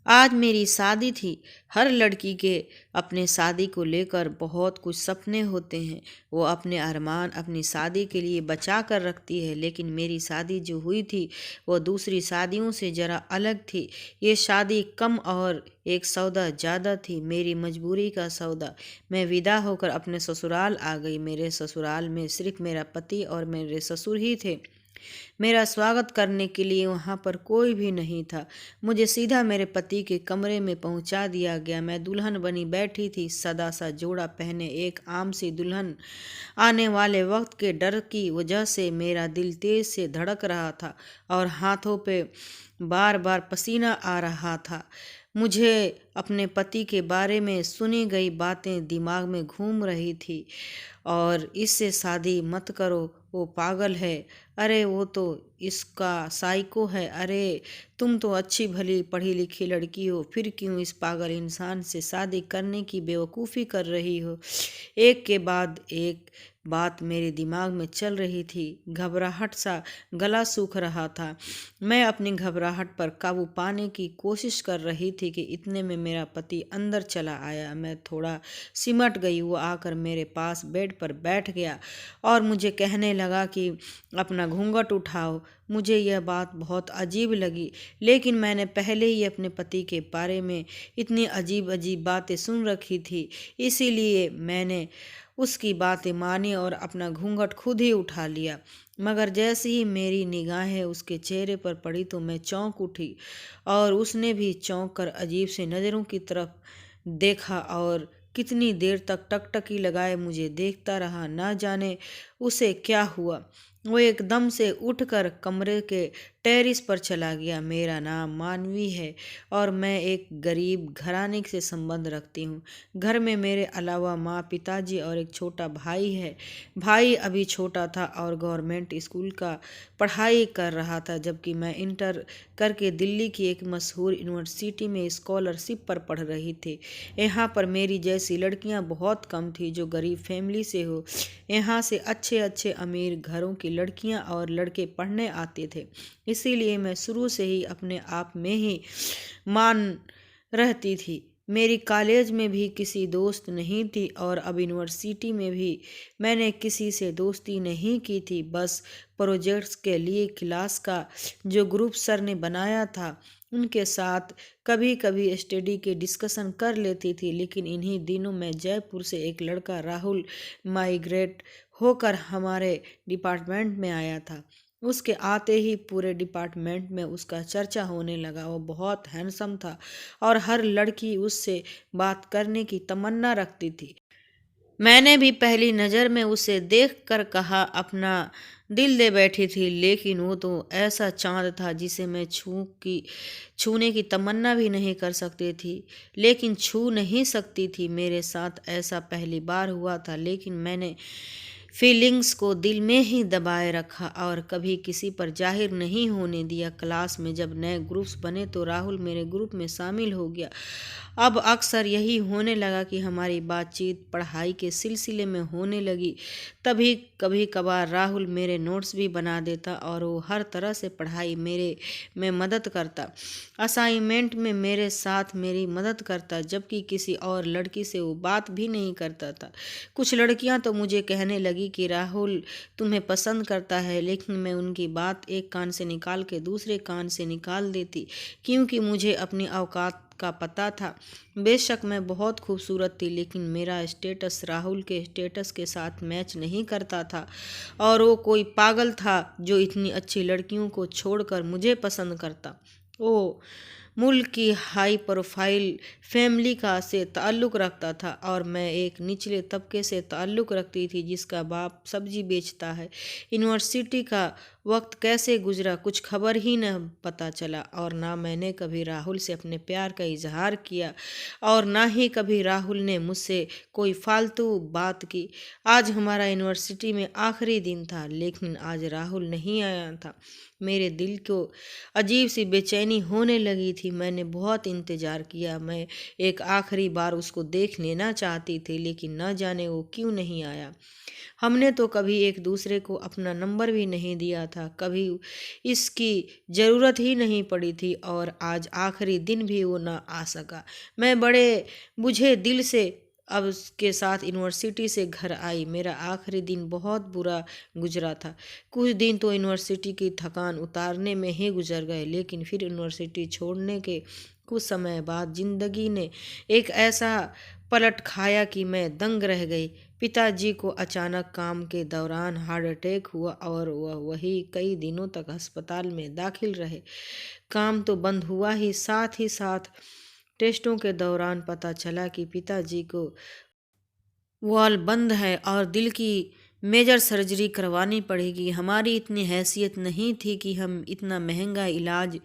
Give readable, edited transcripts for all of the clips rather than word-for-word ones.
आज मेरी शादी थी। हर लड़की के अपने शादी को लेकर बहुत कुछ सपने होते हैं। वो अपने अरमान अपनी शादी के लिए बचा कर रखती है, लेकिन मेरी शादी जो हुई थी वो दूसरी शादियों से ज़रा अलग थी। ये शादी कम और एक सौदा ज़्यादा थी, मेरी मजबूरी का सौदा। मैं विदा होकर अपने ससुराल आ गई। मेरे ससुराल में सिर्फ मेरा पति और मेरे ससुर ही थे। मेरा स्वागत करने के लिए वहाँ पर कोई भी नहीं था। मुझे सीधा मेरे पति के कमरे में पहुँचा दिया गया। मैं दुल्हन बनी बैठी थी, सदा सा जोड़ा पहने एक आम सी दुल्हन। आने वाले वक्त के डर की वजह से मेरा दिल तेज से धड़क रहा था और हाथों पे बार बार पसीना आ रहा था। मुझे अपने पति के बारे में सुनी गई बातें दिमाग में घूम रही थी। और इससे शादी मत करो, वो पागल है। अरे वो तो इसका साइको है। अरे तुम तो अच्छी भली पढ़ी लिखी लड़की हो, फिर क्यों इस पागल इंसान से शादी करने की बेवकूफ़ी कर रही हो। एक के बाद एक बात मेरे दिमाग में चल रही थी। घबराहट सा गला सूख रहा था। मैं अपनी घबराहट पर काबू पाने की कोशिश कर रही थी कि इतने में मेरा पति अंदर चला आया। मैं थोड़ा सिमट गई। वो आकर मेरे पास बेड पर बैठ गया और मुझे कहने लगा कि अपना घूंघट उठाओ। मुझे यह बात बहुत अजीब लगी, लेकिन मैंने पहले ही अपने पति के बारे में इतनी अजीब अजीब बातें सुन रखी थी, इसीलिए मैंने उसकी बातें मानी और अपना घूंघट खुद ही उठा लिया। मगर जैसे ही मेरी निगाहें उसके चेहरे पर पड़ी तो मैं चौंक उठी और उसने भी चौंक कर अजीब से नज़रों की तरफ देखा और कितनी देर तक टकटकी लगाए मुझे देखता रहा। ना जाने उसे क्या हुआ। वो एकदम से उठकर कमरे के टेरिस पर चला गया। मेरा नाम मानवी है और मैं एक गरीब घराने से संबंध रखती हूँ। घर में मेरे अलावा माँ, पिताजी और एक छोटा भाई है। भाई अभी छोटा था और गवर्नमेंट स्कूल का पढ़ाई कर रहा था, जबकि मैं इंटर करके दिल्ली की एक मशहूर यूनिवर्सिटी में स्कॉलरशिप पर पढ़ रही थी। यहाँ पर मेरी जैसी लड़कियाँ बहुत कम थी जो गरीब फैमिली से हो। यहाँ से अच्छे अच्छे अमीर घरों की लड़कियाँ और लड़के पढ़ने आते थे। इसीलिए मैं शुरू से ही अपने आप में ही मान रहती थी। मेरी कॉलेज में भी किसी दोस्त नहीं थी और अब यूनिवर्सिटी में भी मैंने किसी से दोस्ती नहीं की थी। बस प्रोजेक्ट्स के लिए क्लास का जो ग्रुप सर ने बनाया था उनके साथ कभी कभी स्टडी के डिस्कशन कर लेती थी। लेकिन इन्हीं दिनों में जयपुर से एक लड़का राहुल माइग्रेट होकर हमारे डिपार्टमेंट में आया था। उसके आते ही पूरे डिपार्टमेंट में उसका चर्चा होने लगा। वो बहुत हैंडसम था और हर लड़की उससे बात करने की तमन्ना रखती थी। मैंने भी पहली नज़र में उसे देखकर कहा अपना दिल दे बैठी थी, लेकिन वो तो ऐसा चाँद था जिसे मैं छूने की तमन्ना भी नहीं कर सकती थी, लेकिन छू नहीं सकती थी। मेरे साथ ऐसा पहली बार हुआ था, लेकिन मैंने फीलिंग्स को दिल में ही दबाए रखा और कभी किसी पर जाहिर नहीं होने दिया। क्लास में जब नए ग्रुप्स बने तो राहुल मेरे ग्रुप में शामिल हो गया। अब अक्सर यही होने लगा कि हमारी बातचीत पढ़ाई के सिलसिले में होने लगी। तभी कभी कभार राहुल मेरे नोट्स भी बना देता और वो हर तरह से पढ़ाई मेरे में मदद करता। असाइनमेंट में मेरे साथ मेरी मदद करता, जबकि किसी और लड़की से वो बात भी नहीं करता था। कुछ लड़कियां तो मुझे कहने लगी कि राहुल तुम्हें पसंद करता है, लेकिन मैं उनकी बात एक कान से निकाल के दूसरे कान से निकाल देती, क्योंकि मुझे अपनी औकात का पता था। बेशक मैं बहुत खूबसूरत थी, लेकिन मेरा स्टेटस राहुल के स्टेटस के साथ मैच नहीं करता था और वो कोई पागल था जो इतनी अच्छी लड़कियों को छोड़कर मुझे पसंद करता। ओ मुल्क की हाई प्रोफाइल फैमिली का से ताल्लुक़ रखता था और मैं एक निचले तबके से ताल्लुक़ रखती थी जिसका बाप सब्जी बेचता है। यूनिवर्सिटी का वक्त कैसे गुजरा कुछ खबर ही न पता चला और ना मैंने कभी राहुल से अपने प्यार का इजहार किया और ना ही कभी राहुल ने मुझसे कोई फालतू बात की। आज हमारा यूनिवर्सिटी में आखिरी दिन था, लेकिन आज राहुल नहीं आया था। मेरे दिल को अजीब सी बेचैनी होने लगी थी। मैंने बहुत इंतज़ार किया। मैं एक आखिरी बार उसको देख लेना चाहती थी, लेकिन न जाने वो क्यों नहीं आया। हमने तो कभी एक दूसरे को अपना नंबर भी नहीं दिया था, कभी इसकी ज़रूरत ही नहीं पड़ी थी और आज आखिरी दिन भी वो ना आ सका। मैं बड़े बुझे दिल से अब उसके साथ यूनिवर्सिटी से घर आई। मेरा आखिरी दिन बहुत बुरा गुजरा था। कुछ दिन तो यूनिवर्सिटी की थकान उतारने में ही गुजर गए, लेकिन फिर यूनिवर्सिटी छोड़ने के कुछ समय बाद जिंदगी ने एक ऐसा पलट खाया कि मैं दंग रह गई। पिताजी को अचानक काम के दौरान हार्ट अटैक हुआ और वह वही कई दिनों तक अस्पताल में दाखिल रहे। काम तो बंद हुआ ही साथ टेस्टों के दौरान पता चला कि पिताजी को वाल्व बंद है और दिल की मेजर सर्जरी करवानी पड़ेगी। हमारी इतनी हैसियत नहीं थी कि हम इतना महंगा इलाज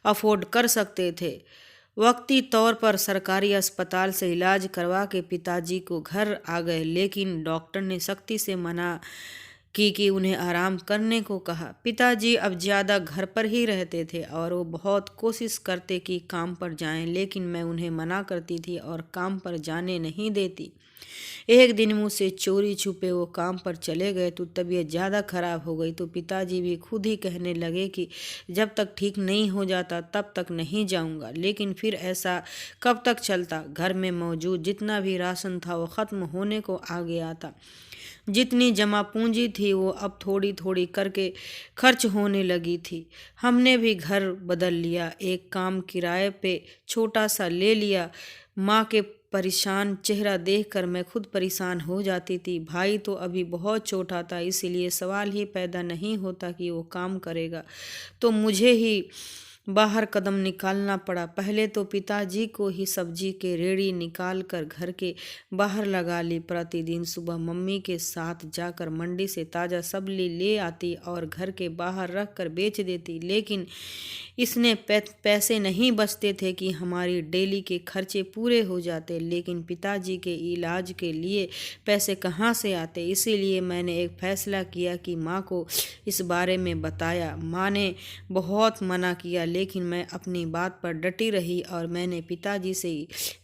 अफोर्ड कर सकते थे। वक्ती तौर पर सरकारी अस्पताल से इलाज करवा के पिताजी को घर आ गए, लेकिन डॉक्टर ने सख्ती से मना की कि उन्हें आराम करने को कहा। पिताजी अब ज़्यादा घर पर ही रहते थे और वो बहुत कोशिश करते कि काम पर जाएं, लेकिन मैं उन्हें मना करती थी और काम पर जाने नहीं देती। एक दिन मुझसे चोरी छुपे वो काम पर चले गए तो तबीयत ज़्यादा खराब हो गई, तो पिताजी भी खुद ही कहने लगे कि जब तक ठीक नहीं हो जाता तब तक नहीं जाऊंगा। लेकिन फिर ऐसा कब तक चलता? घर में मौजूद जितना भी राशन था वो ख़त्म होने को आ गया था। जितनी जमा पूंजी थी वो अब थोड़ी थोड़ी करके खर्च होने लगी थी। हमने भी घर बदल लिया, एक काम किराए पे छोटा सा ले लिया। माँ के परेशान चेहरा देखकर मैं खुद परेशान हो जाती थी। भाई तो अभी बहुत छोटा था, इसीलिए सवाल ही पैदा नहीं होता कि वो काम करेगा, तो मुझे ही बाहर कदम निकालना पड़ा। पहले तो पिताजी को ही सब्जी के रेड़ी निकाल कर घर के बाहर लगा ली। प्रतिदिन सुबह मम्मी के साथ जाकर मंडी से ताज़ा सब्जी ले आती और घर के बाहर रख कर बेच देती, लेकिन इसने पैसे नहीं बचते थे कि हमारी डेली के खर्चे पूरे हो जाते। लेकिन पिताजी के इलाज के लिए पैसे कहाँ से आते? इसीलिए मैंने एक फ़ैसला किया कि माँ को इस बारे में बताया। माँ ने बहुत मना किया, लेकिन मैं अपनी बात पर डटी रही और मैंने पिताजी से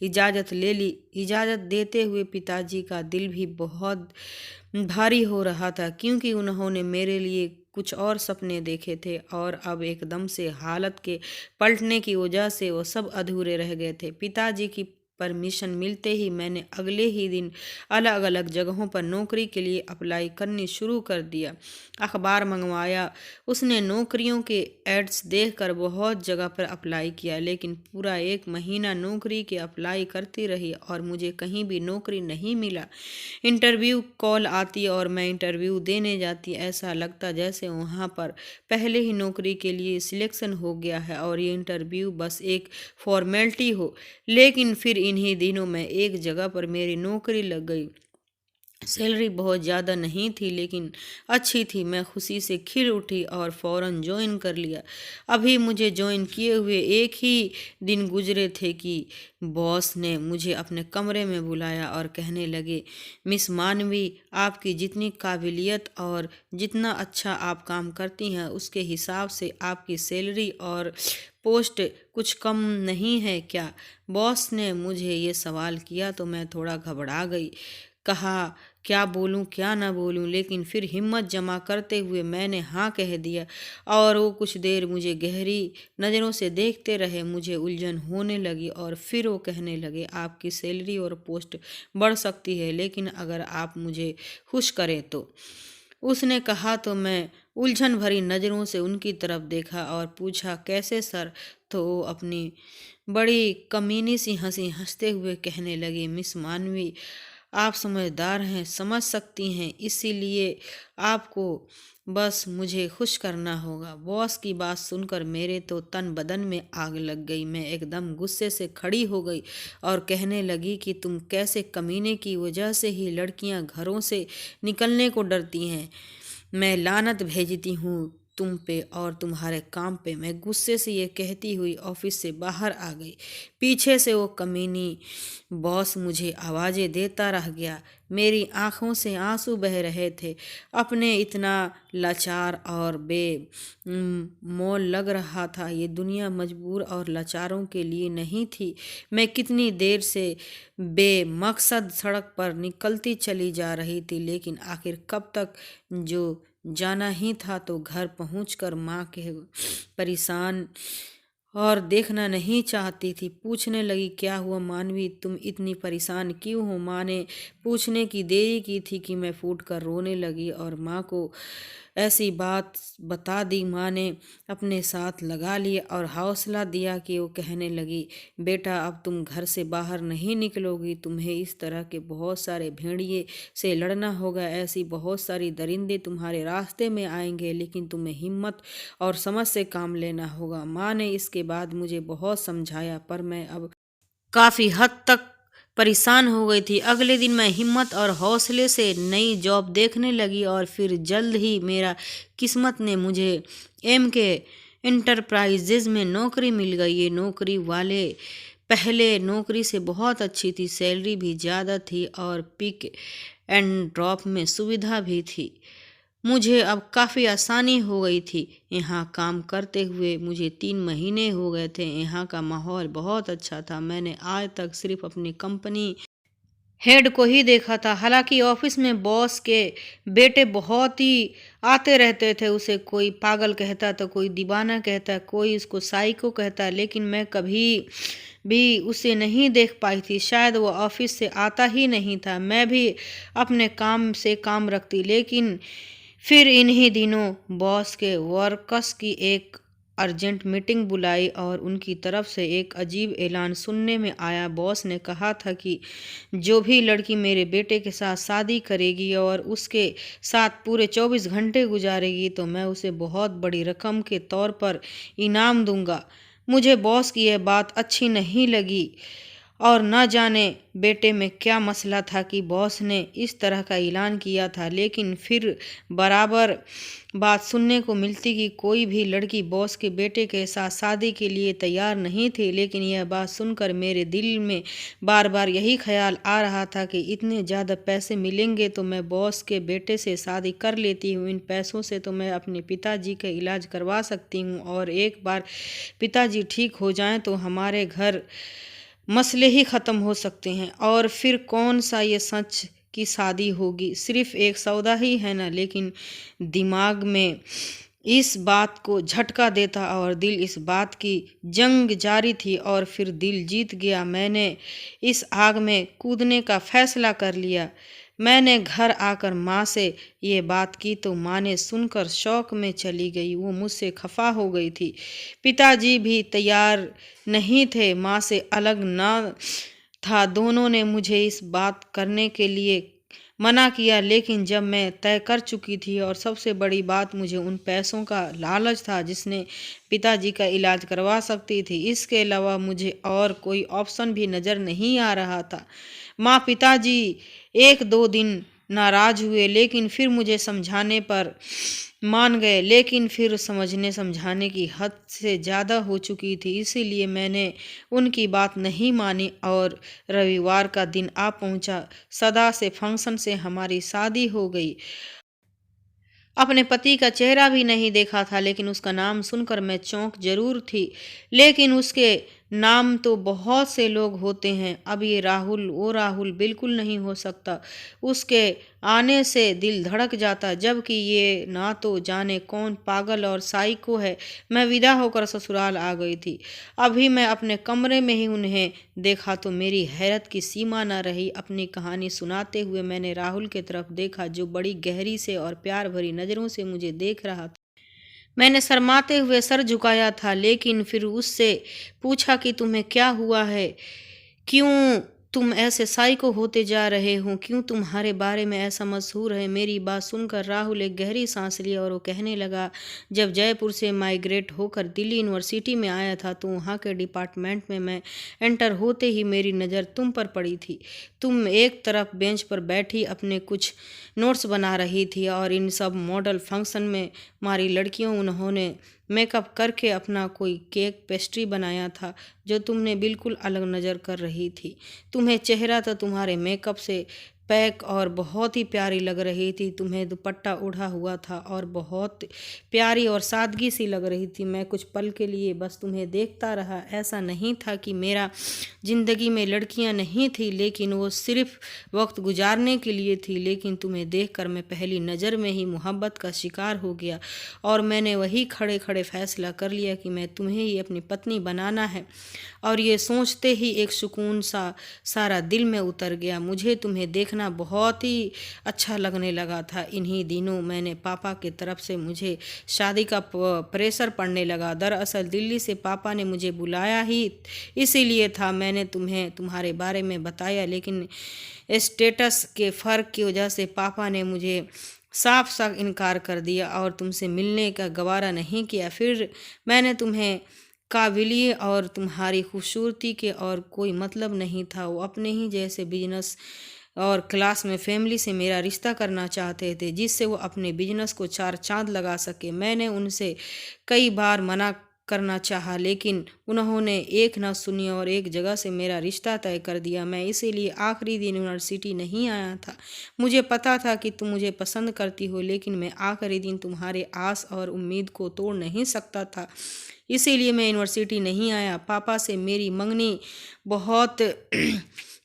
इजाज़त ले ली। इजाज़त देते हुए पिताजी का दिल भी बहुत भारी हो रहा था, क्योंकि उन्होंने मेरे लिए कुछ और सपने देखे थे और अब एकदम से हालत के पलटने की वजह से वो सब अधूरे रह गए थे। पिताजी की परमिशन मिलते ही मैंने अगले ही दिन अलग अलग जगहों पर नौकरी के लिए अप्लाई करनी शुरू कर दिया। अखबार मंगवाया। उसने नौकरियों के एड्स देखकर बहुत जगह पर अप्लाई किया, लेकिन पूरा एक महीना नौकरी के अप्लाई करती रही और मुझे कहीं भी नौकरी नहीं मिला। इंटरव्यू कॉल आती और मैं इंटरव्यू देने जाती। ऐसा लगता जैसे वहाँ पर पहले ही नौकरी के लिए सिलेक्शन हो गया है और ये इंटरव्यू बस एक फॉर्मेलिटी हो। लेकिन फिर इन्हीं दिनों में एक जगह पर मेरी नौकरी लग गई। सैलरी बहुत ज़्यादा नहीं थी, लेकिन अच्छी थी। मैं खुशी से खिल उठी और फ़ौरन ज्वाइन कर लिया। अभी मुझे ज्वाइन किए हुए एक ही दिन गुजरे थे कि बॉस ने मुझे अपने कमरे में बुलाया और कहने लगे, मिस मानवी, आपकी जितनी काबिलियत और जितना अच्छा आप काम करती हैं उसके हिसाब से आपकी सैलरी और पोस्ट कुछ कम नहीं है क्या? बॉस ने मुझे ये सवाल किया तो मैं थोड़ा घबरा गई। कहा क्या बोलूं क्या ना बोलूं, लेकिन फिर हिम्मत जमा करते हुए मैंने हाँ कह दिया और वो कुछ देर मुझे गहरी नज़रों से देखते रहे। मुझे उलझन होने लगी और फिर वो कहने लगे, आपकी सैलरी और पोस्ट बढ़ सकती है, लेकिन अगर आप मुझे खुश करें तो। उसने कहा तो मैं उलझन भरी नज़रों से उनकी तरफ देखा और पूछा, कैसे सर? तो वो अपनी बड़ी कमीनी सी हंसी हंसते हुए कहने लगी, मिस मानवी, आप समझदार हैं, समझ सकती हैं, इसीलिए आपको बस मुझे खुश करना होगा। बॉस की बात सुनकर मेरे तो तन बदन में आग लग गई। मैं एकदम गुस्से से खड़ी हो गई और कहने लगी कि तुम कैसे कमीने की वजह से ही लड़कियां घरों से निकलने को डरती हैं। मैं लानत भेजती हूँ तुम पे और तुम्हारे काम पे। मैं गुस्से से ये कहती हुई ऑफिस से बाहर आ गई। पीछे से वो कमीनी बॉस मुझे आवाज़ें देता रह गया। मेरी आंखों से आंसू बह रहे थे। अपने इतना लाचार और मोल लग रहा था। ये दुनिया मजबूर और लाचारों के लिए नहीं थी। मैं कितनी देर से बेमकसद सड़क पर निकलती चली जा रही थी, लेकिन आखिर कब तक जो जाना ही था तो घर पहुंचकर माँ के परेशान और देखना नहीं चाहती थी। पूछने लगी, क्या हुआ मानवी, तुम इतनी परेशान क्यों हो? माँ ने पूछने की देरी की थी कि मैं फूट कर रोने लगी और माँ को ऐसी बात बता दी। माँ ने अपने साथ लगा लिया और हौसला दिया कि वो कहने लगी, बेटा अब तुम घर से बाहर नहीं निकलोगी, तुम्हें इस तरह के बहुत सारे भेड़िए से लड़ना होगा, ऐसी बहुत सारी दरिंदे तुम्हारे रास्ते में आएंगे, लेकिन तुम्हें हिम्मत और समझ से काम लेना होगा। माँ ने इसके बाद मुझे बहुत समझाया, पर मैं अब काफ़ी हद तक परेशान हो गई थी। अगले दिन मैं हिम्मत और हौसले से नई जॉब देखने लगी और फिर जल्द ही मेरा किस्मत ने मुझे के इंटरप्राइजेज में नौकरी मिल गई। ये नौकरी वाले पहले नौकरी से बहुत अच्छी थी, सैलरी भी ज़्यादा थी और पिक एंड ड्रॉप में सुविधा भी थी। मुझे अब काफ़ी आसानी हो गई थी। यहाँ काम करते हुए मुझे 3 महीने हो गए थे। यहाँ का माहौल बहुत अच्छा था। मैंने आज तक सिर्फ अपनी कंपनी हेड को ही देखा था। हालांकि ऑफिस में बॉस के बेटे बहुत ही आते रहते थे। उसे कोई पागल कहता तो कोई दीवाना कहता, कोई उसको साइको कहता, लेकिन मैं कभी भी उसे नहीं देख पाई थी। शायद वो ऑफिस से आता ही नहीं था। मैं भी अपने काम से काम रखती, लेकिन फिर इन्हीं दिनों बॉस के वर्कर्स की एक अर्जेंट मीटिंग बुलाई और उनकी तरफ से एक अजीब ऐलान सुनने में आया। बॉस ने कहा था कि जो भी लड़की मेरे बेटे के साथ शादी करेगी और उसके साथ पूरे 24 घंटे गुजारेगी तो मैं उसे बहुत बड़ी रकम के तौर पर इनाम दूंगा। मुझे बॉस की यह बात अच्छी नहीं लगी और न जाने बेटे में क्या मसला था कि बॉस ने इस तरह का ऐलान किया था। लेकिन फिर बराबर बात सुनने को मिलती कि कोई भी लड़की बॉस के बेटे के साथ शादी के लिए तैयार नहीं थी। लेकिन यह बात सुनकर मेरे दिल में बार बार यही ख्याल आ रहा था कि इतने ज़्यादा पैसे मिलेंगे तो मैं बॉस के बेटे से शादी कर लेती हूँ। इन पैसों से तो मैं अपने पिताजी का इलाज करवा सकती हूँ और एक बार पिताजी ठीक हो जाएं तो हमारे घर मसले ही ख़त्म हो सकते हैं और फिर कौन सा ये सच की शादी होगी, सिर्फ एक सौदा ही है ना। लेकिन दिमाग में इस बात को झटका देता और दिल इस बात की जंग जारी थी और फिर दिल जीत गया। मैंने इस आग में कूदने का फैसला कर लिया। मैंने घर आकर माँ से ये बात की तो माँ ने सुनकर शौक में चली गई। वो मुझसे खफा हो गई थी। पिताजी भी तैयार नहीं थे, माँ से अलग ना था। दोनों ने मुझे इस बात करने के लिए मना किया, लेकिन जब मैं तय कर चुकी थी और सबसे बड़ी बात मुझे उन पैसों का लालच था जिसने पिताजी का इलाज करवा सकती थी, इसके अलावा मुझे और कोई ऑप्शन भी नज़र नहीं आ रहा था। माँ पिताजी 1-2 दिन नाराज हुए, लेकिन फिर मुझे समझाने पर मान गए। लेकिन फिर समझने समझाने की हद से ज़्यादा हो चुकी थी, इसीलिए मैंने उनकी बात नहीं मानी और रविवार का दिन आ पहुंचा। सदा से फंक्शन से हमारी शादी हो गई। अपने पति का चेहरा भी नहीं देखा था, लेकिन उसका नाम सुनकर मैं चौंक जरूर थी। लेकिन उसके नाम तो बहुत से लोग होते हैं। अब ये राहुल वो राहुल बिल्कुल नहीं हो सकता। उसके आने से दिल धड़क जाता, जबकि ये ना तो जाने कौन पागल और साइको है। मैं विदा होकर ससुराल आ गई थी। अभी मैं अपने कमरे में ही उन्हें देखा तो मेरी हैरत की सीमा न रही। अपनी कहानी सुनाते हुए मैंने राहुल की तरफ देखा, जो बड़ी गहरी से और प्यार भरी नज़रों से मुझे देख रहा था। मैंने शर्माते हुए सर झुकाया था, लेकिन फिर उससे पूछा कि तुम्हें क्या हुआ है? क्यों तुम ऐसे साइको होते जा रहे हो? क्यों तुम्हारे बारे में ऐसा मशहूर है? मेरी बात सुनकर राहुल एक गहरी सांस लिया और वो कहने लगा, जब जयपुर से माइग्रेट होकर दिल्ली यूनिवर्सिटी में आया था तो वहाँ के डिपार्टमेंट में मैं एंटर होते ही मेरी नज़र तुम पर पड़ी थी। तुम एक तरफ बेंच पर बैठी अपने कुछ नोट्स बना रही थी और इन सब मॉडल फंक्शन में हमारी लड़कियों उन्होंने मेकअप करके अपना कोई केक पेस्ट्री बनाया था जो तुमने बिल्कुल अलग नज़र कर रही थी। तुम्हें चेहरा तो तुम्हारे मेकअप से पैक और बहुत ही प्यारी लग रही थी। तुम्हें दुपट्टा ओढ़ा हुआ था और बहुत प्यारी और सादगी सी लग रही थी। मैं कुछ पल के लिए बस तुम्हें देखता रहा। ऐसा नहीं था कि मेरा ज़िंदगी में लड़कियां नहीं थी, लेकिन वो सिर्फ वक्त गुजारने के लिए थी। लेकिन तुम्हें देखकर मैं पहली नज़र में ही मोहब्बत का शिकार हो गया और मैंने वही खड़े खड़े फैसला कर लिया कि मैं तुम्हें ही अपनी पत्नी बनाना है। और ये सोचते ही एक सुकून सा सारा दिल में उतर गया। मुझे तुम्हें देखना बहुत ही अच्छा लगने लगा था। इन्हीं दिनों मैंने पापा की तरफ से मुझे शादी का प्रेशर पड़ने लगा। दरअसल दिल्ली से पापा ने मुझे बुलाया ही इसीलिए था। मैंने तुम्हें तुम्हारे बारे में बताया, लेकिन स्टेटस के फ़र्क की वजह से पापा ने मुझे साफ साफ इनकार कर दिया और तुमसे मिलने का गवारा नहीं किया। फिर मैंने तुम्हें काबिलियत और तुम्हारी खूबसूरती के और कोई मतलब नहीं था। वो अपने ही जैसे बिजनेस और क्लास में फैमिली से मेरा रिश्ता करना चाहते थे, जिससे वो अपने बिजनेस को चार चांद लगा सके। मैंने उनसे कई बार मना करना चाहा, लेकिन उन्होंने एक न सुनी और एक जगह से मेरा रिश्ता तय कर दिया। मैं इसीलिए आखिरी दिन यूनिवर्सिटी नहीं आया था। मुझे पता था कि तुम मुझे पसंद करती हो, लेकिन मैं आखिरी दिन तुम्हारे आस और उम्मीद को तोड़ नहीं सकता था। इसीलिए मैं यूनिवर्सिटी नहीं आया। पापा से मेरी मंगनी बहुत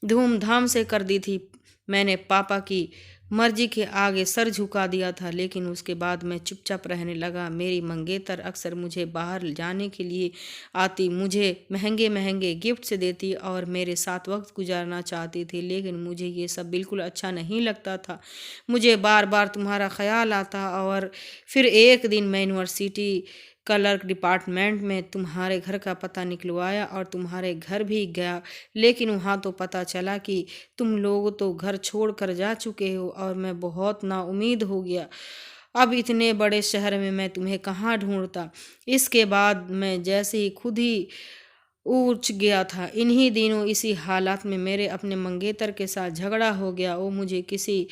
धूमधाम से कर दी थी। मैंने पापा की मर्जी के आगे सर झुका दिया था, लेकिन उसके बाद मैं चुपचाप रहने लगा। मेरी मंगेतर अक्सर मुझे बाहर जाने के लिए आती, मुझे महंगे महंगे गिफ्ट्स देती और मेरे साथ वक्त गुजारना चाहती थी, लेकिन मुझे ये सब बिल्कुल अच्छा नहीं लगता था। मुझे बार बार तुम्हारा ख्याल आता। और फिर एक दिन मैं यूनिवर्सिटी क्लर्क डिपार्टमेंट में तुम्हारे घर का पता निकलवाया और तुम्हारे घर भी गया, लेकिन वहाँ तो पता चला कि तुम लोग तो घर छोड़ कर जा चुके हो और मैं बहुत नाउम्मीद हो गया। अब इतने बड़े शहर में मैं तुम्हें कहाँ ढूंढता। इसके बाद मैं जैसे ही खुद ही उठ गया था। इन्हीं दिनों इसी हालात में मेरे अपने मंगेतर के साथ झगड़ा हो गया। वो मुझे किसी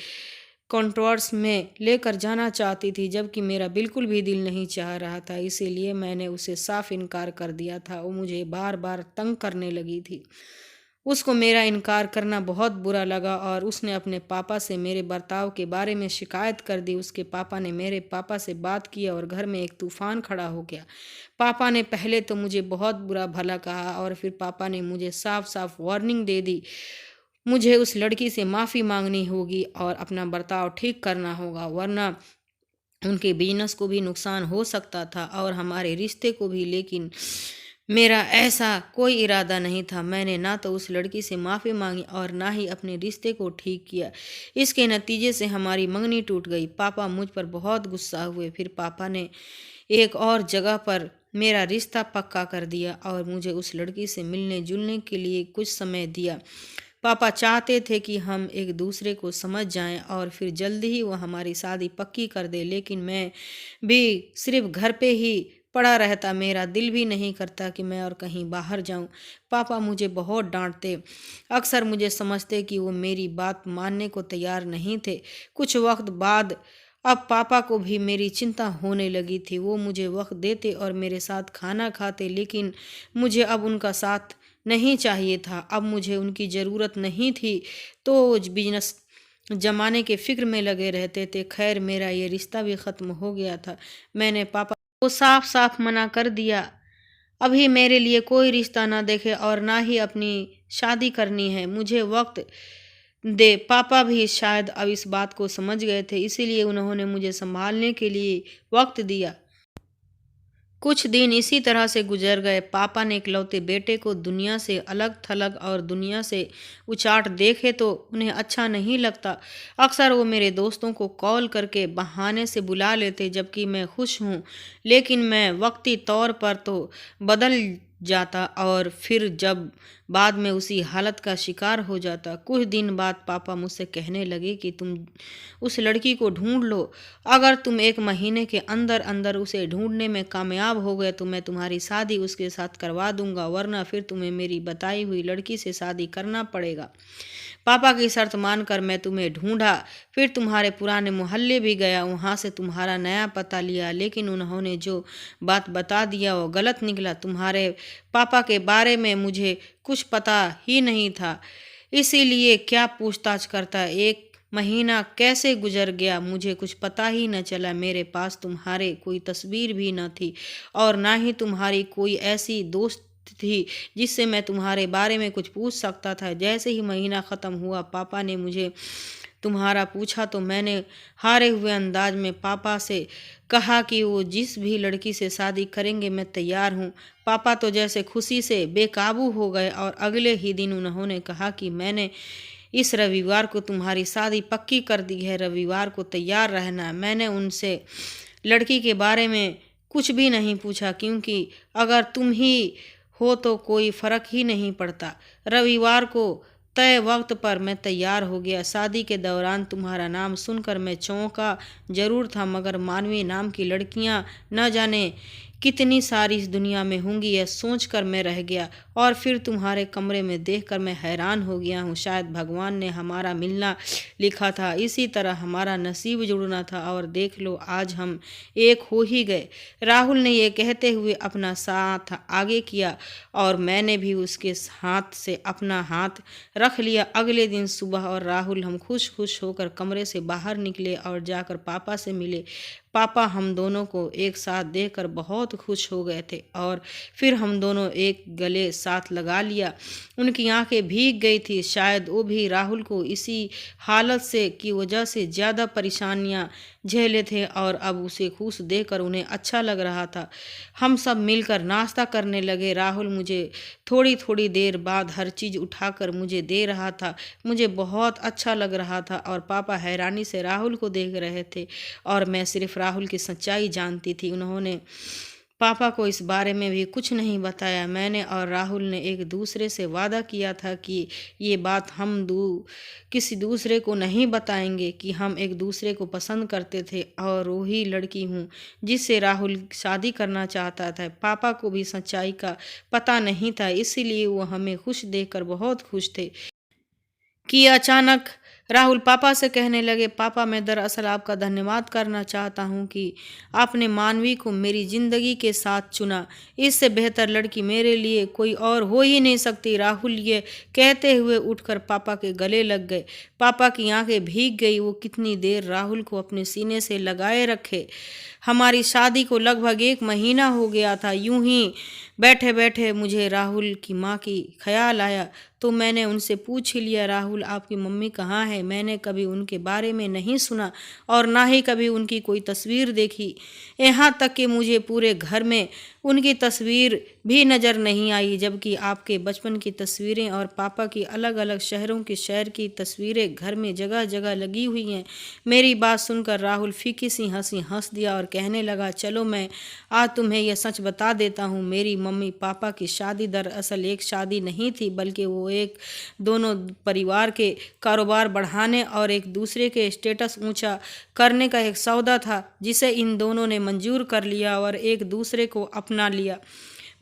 कॉन्ट्रोवर्स में लेकर जाना चाहती थी, जबकि मेरा बिल्कुल भी दिल नहीं चाह रहा था। इसीलिए मैंने उसे साफ इनकार कर दिया था। वो मुझे बार बार तंग करने लगी थी। उसको मेरा इनकार करना बहुत बुरा लगा और उसने अपने पापा से मेरे बर्ताव के बारे में शिकायत कर दी। उसके पापा ने मेरे पापा से बात की और घर में एक तूफान खड़ा हो गया। पापा ने पहले तो मुझे बहुत बुरा भला कहा और फिर पापा ने मुझे साफ साफ वार्निंग दे दी। मुझे उस लड़की से माफ़ी मांगनी होगी और अपना बर्ताव ठीक करना होगा, वरना उनके बिजनेस को भी नुकसान हो सकता था और हमारे रिश्ते को भी। लेकिन मेरा ऐसा कोई इरादा नहीं था। मैंने ना तो उस लड़की से माफ़ी मांगी और ना ही अपने रिश्ते को ठीक किया। इसके नतीजे से हमारी मंगनी टूट गई। पापा मुझ पर बहुत गुस्सा हुए। फिर पापा ने एक और जगह पर मेरा रिश्ता पक्का कर दिया और मुझे उस लड़की से मिलने जुलने के लिए कुछ समय दिया। पापा चाहते थे कि हम एक दूसरे को समझ जाएं और फिर जल्दी ही वो हमारी शादी पक्की कर दे, लेकिन मैं भी सिर्फ घर पे ही पड़ा रहता। मेरा दिल भी नहीं करता कि मैं और कहीं बाहर जाऊं। पापा मुझे बहुत डांटते, अक्सर मुझे समझते कि वो मेरी बात मानने को तैयार नहीं थे। कुछ वक्त बाद अब पापा को भी मेरी चिंता होने लगी थी। वो मुझे वक्त देते और मेरे साथ खाना खाते, लेकिन मुझे अब उनका साथ नहीं चाहिए था। अब मुझे उनकी ज़रूरत नहीं थी, तो बिजनेस जमाने के फिक्र में लगे रहते थे। खैर, मेरा ये रिश्ता भी ख़त्म हो गया था। मैंने पापा को साफ साफ मना कर दिया, अभी मेरे लिए कोई रिश्ता ना देखे और ना ही अपनी शादी करनी है, मुझे वक्त दे। पापा भी शायद अब इस बात को समझ गए थे, इसीलिए उन्होंने मुझे संभालने के लिए वक्त दिया। कुछ दिन इसी तरह से गुजर गए। पापा ने इकलौते बेटे को दुनिया से अलग थलग और दुनिया से उचाट देखे तो उन्हें अच्छा नहीं लगता। अक्सर वो मेरे दोस्तों को कॉल करके बहाने से बुला लेते, जबकि मैं खुश हूँ, लेकिन मैं वक्ती तौर पर तो बदल जाता और फिर जब बाद में उसी हालत का शिकार हो जाता। कुछ दिन बाद पापा मुझसे कहने लगे कि तुम उस लड़की को ढूंढ लो। अगर तुम 1 महीने के अंदर अंदर उसे ढूंढने में कामयाब हो गए तो मैं तुम्हारी शादी उसके साथ करवा दूंगा, वरना फिर तुम्हें मेरी बताई हुई लड़की से शादी करना पड़ेगा। पापा की शर्त मानकर मैं तुम्हें ढूंढा। फिर तुम्हारे पुराने मोहल्ले भी गया, वहाँ से तुम्हारा नया पता लिया, लेकिन उन्होंने जो बात बता दिया वो गलत निकला। तुम्हारे पापा के बारे में मुझे कुछ पता ही नहीं था। इसीलिए क्या पूछताछ करता है। एक महीना कैसे गुजर गया मुझे कुछ पता ही न चला। मेरे पास तुम्हारे कोई तस्वीर भी न थी और ना ही तुम्हारी कोई ऐसी दोस्त थी जिससे मैं तुम्हारे बारे में कुछ पूछ सकता था। जैसे ही महीना ख़त्म हुआ पापा ने मुझे तुम्हारा पूछा तो मैंने हारे हुए अंदाज में पापा से कहा कि वो जिस भी लड़की से शादी करेंगे मैं तैयार हूँ। पापा तो जैसे खुशी से बेकाबू हो गए और अगले ही दिन उन्होंने कहा कि मैंने इस रविवार को तुम्हारी शादी पक्की कर दी है, रविवार को तैयार रहना। मैंने उनसे लड़की के बारे में कुछ भी नहीं पूछा क्योंकि अगर तुम ही हो तो कोई फ़र्क ही नहीं पड़ता। रविवार को तय वक्त पर मैं तैयार हो गया। शादी के दौरान तुम्हारा नाम सुनकर मैं चौंका जरूर था, मगर मानवी नाम की लड़कियां न जाने कितनी सारी इस दुनिया में होंगी यह सोचकर मैं रह गया। और फिर तुम्हारे कमरे में देखकर मैं हैरान हो गया हूँ। शायद भगवान ने हमारा मिलना लिखा था, इसी तरह हमारा नसीब जुड़ना था और देख लो आज हम एक हो ही गए। राहुल ने ये कहते हुए अपना साथ आगे किया और मैंने भी उसके हाथ से अपना हाथ रख लिया। अगले दिन सुबह और राहुल हम खुश खुश होकर कमरे से बाहर निकले और जाकर पापा से मिले। पापा हम दोनों को एक साथ देखकर बहुत खुश हो गए थे और फिर हम दोनों एक गले साथ लगा लिया। उनकी आंखें भीग गई थी। शायद वो भी राहुल को इसी हालत से की वजह से ज़्यादा परेशानियां झेले थे और अब उसे खुश देखकर उन्हें अच्छा लग रहा था। हम सब मिलकर नाश्ता करने लगे। राहुल मुझे थोड़ी थोड़ी देर बाद हर चीज़ उठाकर मुझे दे रहा था। मुझे बहुत अच्छा लग रहा था और पापा हैरानी से राहुल को देख रहे थे और मैं सिर्फ राहुल की सच्चाई जानती थी। उन्होंने पापा को इस बारे में भी कुछ नहीं बताया। मैंने और राहुल ने एक दूसरे से वादा किया था कि ये बात हम किसी दूसरे को नहीं बताएंगे कि हम एक दूसरे को पसंद करते थे और वही लड़की हूँ जिससे राहुल शादी करना चाहता था। पापा को भी सच्चाई का पता नहीं था, इसीलिए वो हमें खुश देखकर बहुत खुश थे कि अचानक राहुल पापा से कहने लगे, पापा मैं दरअसल आपका धन्यवाद करना चाहता हूँ कि आपने मानवी को मेरी ज़िंदगी के साथ चुना। इससे बेहतर लड़की मेरे लिए कोई और हो ही नहीं सकती। राहुल ये कहते हुए उठकर पापा के गले लग गए। पापा की आंखें भीग गई। वो कितनी देर राहुल को अपने सीने से लगाए रखे। हमारी शादी को लगभग एक महीना हो गया था। यूं ही बैठे बैठे मुझे राहुल की माँ की ख्याल आया तो मैंने उनसे पूछ ही लिया, राहुल आपकी मम्मी कहाँ है? मैंने कभी उनके बारे में नहीं सुना और ना ही कभी उनकी कोई तस्वीर देखी। यहाँ तक कि मुझे पूरे घर में उनकी तस्वीर भी नज़र नहीं आई, जबकि आपके बचपन की तस्वीरें और पापा की अलग अलग शहरों की शहर की तस्वीरें घर में जगह जगह लगी हुई हैं। मेरी बात सुनकर राहुल फीकी सी हंसी हंस दिया और कहने लगा, चलो मैं आज तुम्हें यह सच बता देता हूँ। मेरी मम्मी पापा की शादी दरअसल एक शादी नहीं थी, बल्कि वो एक दोनों परिवार के कारोबार बढ़ाने और एक दूसरे के स्टेटस ऊंचा करने का एक सौदा था जिसे इन दोनों ने मंजूर कर लिया और एक दूसरे को अपना लिया।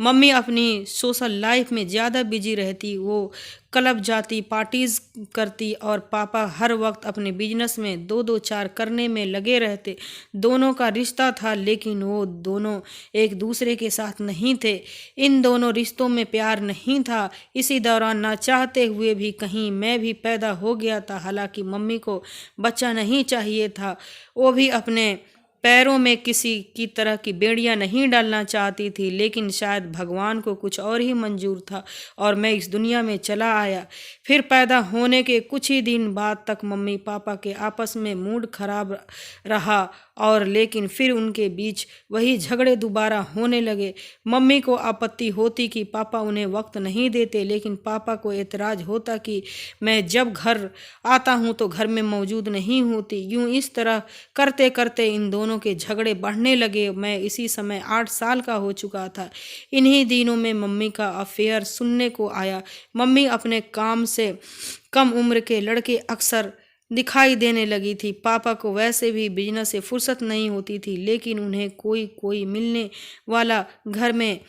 मम्मी अपनी सोशल लाइफ में ज़्यादा बिजी रहती, वो क्लब जाती, पार्टीज़ करती और पापा हर वक्त अपने बिजनेस में दो दो चार करने में लगे रहते। दोनों का रिश्ता था लेकिन वो दोनों एक दूसरे के साथ नहीं थे। इन दोनों रिश्तों में प्यार नहीं था। इसी दौरान ना चाहते हुए भी कहीं मैं भी पैदा हो गया था। हालांकि मम्मी को बच्चा नहीं चाहिए था, वो भी अपने पैरों में किसी की तरह की बेड़ियां नहीं डालना चाहती थी, लेकिन शायद भगवान को कुछ और ही मंजूर था और मैं इस दुनिया में चला आया। फिर पैदा होने के कुछ ही दिन बाद तक मम्मी पापा के आपस में मूड खराब रहा और लेकिन फिर उनके बीच वही झगड़े दोबारा होने लगे। मम्मी को आपत्ति होती कि पापा उन्हें वक्त नहीं देते, लेकिन पापा को एतराज़ होता कि मैं जब घर आता हूँ तो घर में मौजूद नहीं होती। यूँ इस तरह करते करते इन दोनों के झगड़े बढ़ने लगे। मैं इसी समय 8 साल का हो चुका था। इन्हीं दिनों में मम्मी का अफेयर सुनने को आया। मम्मी अपने काम से कम उम्र के लड़के अक्सर दिखाई देने लगी थी। पापा को वैसे भी बिजनेस से फुर्सत नहीं होती थी, लेकिन उन्हें कोई कोई मिलने वाला घर में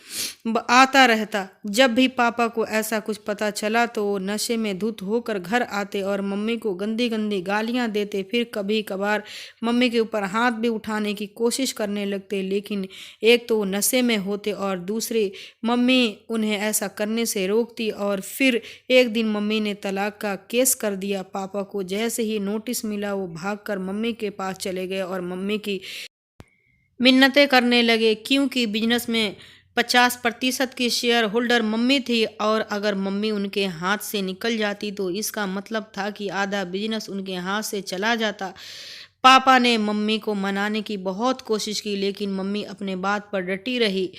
आता रहता। जब भी पापा को ऐसा कुछ पता चला तो वो नशे में धुत होकर घर आते और मम्मी को गंदी गंदी गालियां देते। फिर कभी कभार मम्मी के ऊपर हाथ भी उठाने की कोशिश करने लगते, लेकिन एक तो वो नशे में होते और दूसरे मम्मी उन्हें ऐसा करने से रोकती। और फिर एक दिन मम्मी ने तलाक का केस कर दिया। पापा को जैसे ही नोटिस मिला वो भागकर मम्मी के पास चले गए और मम्मी की मिन्नतें करने लगे, क्योंकि बिजनेस में 50% की शेयर होल्डर मम्मी थी और अगर मम्मी उनके हाथ से निकल जाती तो इसका मतलब था कि आधा बिजनेस उनके हाथ से चला जाता। पापा ने मम्मी को मनाने की बहुत कोशिश की, लेकिन मम्मी अपने बात पर डटी रही।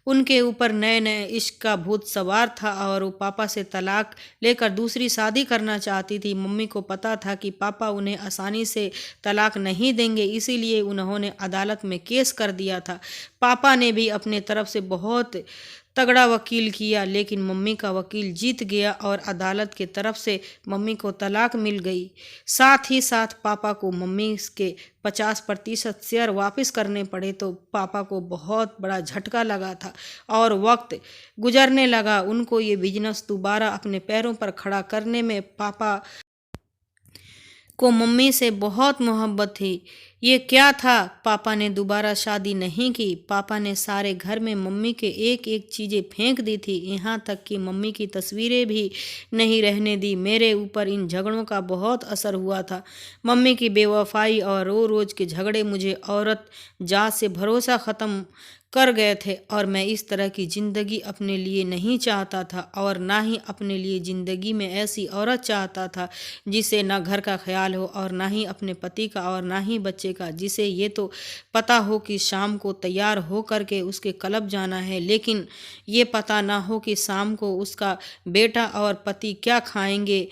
उनके ऊपर नए नए इश्क का भूत सवार था और वो पापा से तलाक लेकर दूसरी शादी करना चाहती थी। मम्मी को पता था कि पापा उन्हें आसानी से तलाक नहीं देंगे, इसीलिए उन्होंने अदालत में केस कर दिया था। पापा ने भी अपने तरफ से बहुत तगड़ा वकील किया, लेकिन मम्मी का वकील जीत गया और अदालत के तरफ से मम्मी को तलाक मिल गई। साथ ही साथ पापा को मम्मी के 50% शेयर वापस करने पड़े। तो पापा को बहुत बड़ा झटका लगा था और वक्त गुजरने लगा। उनको ये बिजनेस दोबारा अपने पैरों पर खड़ा करने में पापा को मम्मी से बहुत मोहब्बत थी। ये क्या था, पापा ने दोबारा शादी नहीं की। पापा ने सारे घर में मम्मी के एक एक चीज़ें फेंक दी थी, यहाँ तक कि मम्मी की तस्वीरें भी नहीं रहने दी। मेरे ऊपर इन झगड़ों का बहुत असर हुआ था। मम्मी की बेवफाई और रोज़ के झगड़े मुझे औरत जात से भरोसा ख़त्म कर गए थे और मैं इस तरह की ज़िंदगी अपने लिए नहीं चाहता था और ना ही अपने लिए ज़िंदगी में ऐसी औरत चाहता था जिसे ना घर का ख्याल हो और ना ही अपने पति का और ना ही बच्चे का, जिसे ये तो पता हो कि शाम को तैयार हो करके उसके क्लब जाना है, लेकिन ये पता ना हो कि शाम को उसका बेटा और पति क्या खाएंगे।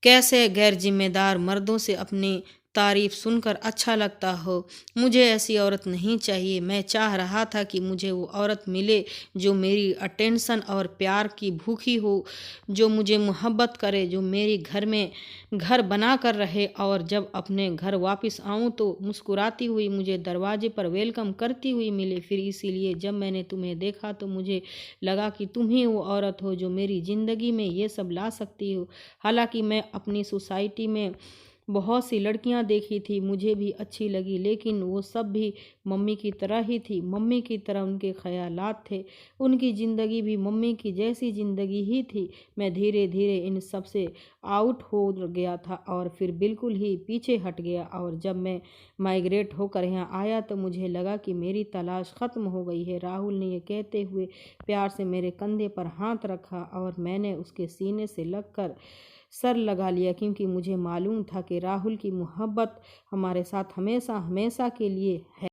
कैसे गैर जिम्मेदार मर्दों से अपनी तारीफ सुनकर अच्छा लगता हो। मुझे ऐसी औरत नहीं चाहिए। मैं चाह रहा था कि मुझे वो औरत मिले जो मेरी अटेंशन और प्यार की भूखी हो, जो मुझे मोहब्बत करे, जो मेरे घर में घर बना कर रहे और जब अपने घर वापस आऊं तो मुस्कुराती हुई मुझे दरवाजे पर वेलकम करती हुई मिले। फिर इसीलिए जब मैंने तुम्हें देखा तो मुझे लगा कि तुम ही वो औरत हो जो मेरी ज़िंदगी में ये सब ला सकती हो। हालांकि मैं अपनी सोसाइटी में बहुत सी लड़कियां देखी थी, मुझे भी अच्छी लगी, लेकिन वो सब भी मम्मी की तरह ही थी। मम्मी की तरह उनके ख्यालात थे, उनकी ज़िंदगी भी मम्मी की जैसी ज़िंदगी ही थी। मैं धीरे धीरे इन सब से आउट हो गया था और फिर बिल्कुल ही पीछे हट गया। और जब मैं माइग्रेट होकर यहाँ आया तो मुझे लगा कि मेरी तलाश ख़त्म हो गई है। राहुल ने यह कहते हुए प्यार से मेरे कंधे पर हाथ रखा और मैंने उसके सीने से लगकर सर लगा लिया, क्योंकि मुझे मालूम था कि राहुल की मोहब्बत हमारे साथ हमेशा हमेशा के लिए है।